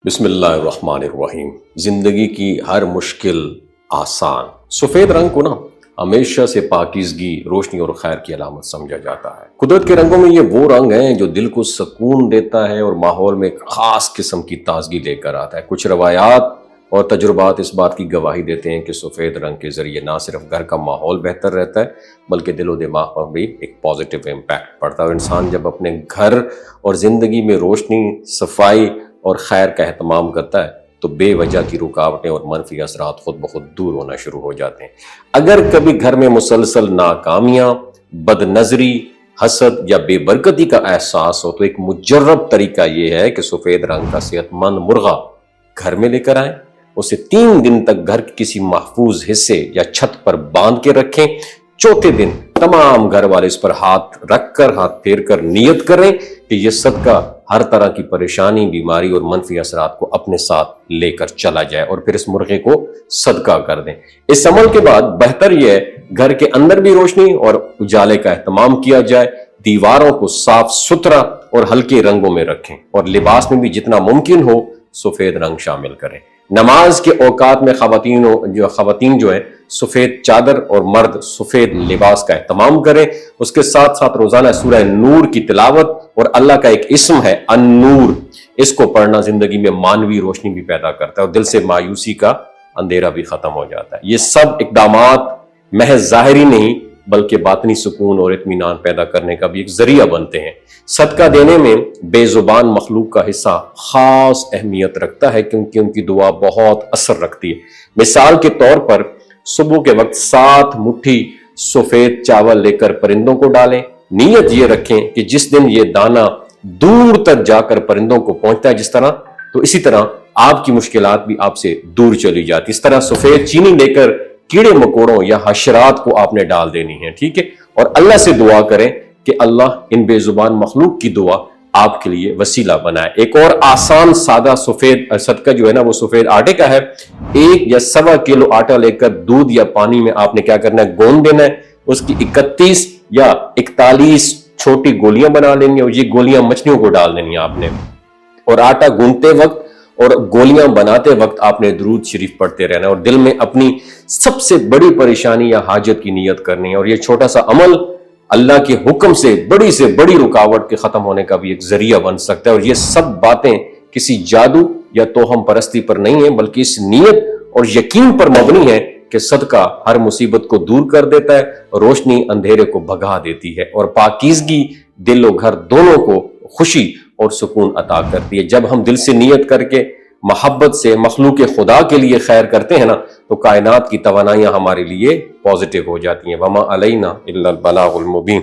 بسم اللہ الرحمن الرحیم۔ زندگی کی ہر مشکل آسان۔ سفید رنگ کو ہمیشہ سے پاکیزگی، روشنی اور خیر کی علامت سمجھا جاتا ہے۔ قدرت کے رنگوں میں یہ وہ رنگ ہیں جو دل کو سکون دیتا ہے اور ماحول میں ایک خاص قسم کی تازگی لے کر آتا ہے۔ کچھ روایات اور تجربات اس بات کی گواہی دیتے ہیں کہ سفید رنگ کے ذریعے نہ صرف گھر کا ماحول بہتر رہتا ہے بلکہ دل و دماغ پر بھی ایک پازیٹیو امپیکٹ پڑتا ہے، اور انسان جب اپنے گھر اور زندگی میں روشنی، صفائی اور خیر کا اہتمام کرتا ہے تو بے وجہ کی رکاوٹیں اور منفی اثرات خود بخود دور ہونا شروع ہو جاتے ہیں۔ اگر کبھی گھر میں مسلسل ناکامیاں، بد نظری، حسد یا بے برکتی کا احساس ہو تو ایک مجرب طریقہ یہ ہے کہ سفید رنگ کا صحت مند مرغہ گھر میں لے کر آئیں، اسے 3 دن تک گھر کے کسی محفوظ حصے یا چھت پر باندھ کے رکھیں۔ چوتھے دن تمام گھر والے اس پر ہاتھ رکھ کر، ہاتھ پھیر کر نیت کریں کہ یہ صدقہ ہر طرح کی پریشانی، بیماری اور منفی اثرات کو اپنے ساتھ لے کر چلا جائے، اور پھر اس مرغے کو صدقہ کر دیں۔ اس عمل کے بعد بہتر یہ ہے گھر کے اندر بھی روشنی اور اجالے کا اہتمام کیا جائے، دیواروں کو صاف ستھرا اور ہلکے رنگوں میں رکھیں، اور لباس میں بھی جتنا ممکن ہو سفید رنگ شامل کریں۔ نماز کے اوقات میں خواتین جو ہیں سفید چادر اور مرد سفید لباس کا اہتمام کریں۔ اس کے ساتھ ساتھ روزانہ سورہ نور کی تلاوت، اور اللہ کا ایک اسم ہے النور، اس کو پڑھنا زندگی میں معنوی روشنی بھی پیدا کرتا ہے اور دل سے مایوسی کا اندھیرا بھی ختم ہو جاتا ہے۔ یہ سب اقدامات محض ظاہری نہیں بلکہ باطنی سکون اور اطمینان پیدا کرنے کا بھی ایک ذریعہ بنتے ہیں۔ صدقہ دینے میں بے زبان مخلوق کا حصہ خاص اہمیت رکھتا ہے کیونکہ ان کی دعا بہت اثر رکھتی ہے۔ مثال کے طور پر صبح کے وقت 7 مٹھی سفید چاول لے کر پرندوں کو ڈالیں۔ نیت یہ رکھیں کہ جس دن یہ دانہ دور تک جا کر پرندوں کو پہنچتا ہے جس طرح، تو اسی طرح آپ کی مشکلات بھی آپ سے دور چلی جاتی۔ اس طرح سفید چینی لے کر کیڑے مکوڑوں یا حشرات کو آپ نے ڈال دینی ہے، ٹھیک ہے؟ اور اللہ سے دعا کریں کہ اللہ ان بے زبان مخلوق کی دعا آپ کے لیے وسیلہ بنائے۔ ایک اور آسان سادہ سفید صدقہ جو ہے وہ سفید آٹے کا ہے۔ 1 یا 1.25 کلو آٹا لے کر دودھ یا پانی میں آپ نے کیا کرنا ہے، گوندھ دینا ہے۔ اس کی 31 یا 41 چھوٹی گولیاں بنا لینی، اور یہ گولیاں مچھلیوں کو ڈال دینی آپ نے، اور آٹا گوندھتے وقت اور گولیاں بناتے وقت آپ نے درود شریف پڑھتے رہنا ہے، اور دل میں اپنی سب سے بڑی پریشانی یا حاجت کی نیت کرنی ہے۔ اور یہ چھوٹا سا عمل اللہ کے حکم سے بڑی رکاوٹ کے ختم ہونے کا بھی ایک ذریعہ بن سکتا ہے۔ اور یہ سب باتیں کسی جادو یا توہم پرستی پر نہیں ہیں بلکہ اس نیت اور یقین پر مبنی ہے کہ صدقہ ہر مصیبت کو دور کر دیتا ہے، روشنی اندھیرے کو بھگا دیتی ہے، اور پاکیزگی دل و گھر دونوں کو خوشی اور سکون عطا کرتی ہے۔ جب ہم دل سے نیت کر کے محبت سے مخلوق خدا کے لیے خیر کرتے ہیں تو کائنات کی توانائیاں ہمارے لیے پازیٹیو ہو جاتی ہیں۔ وما علینا الا البلاغ المبین۔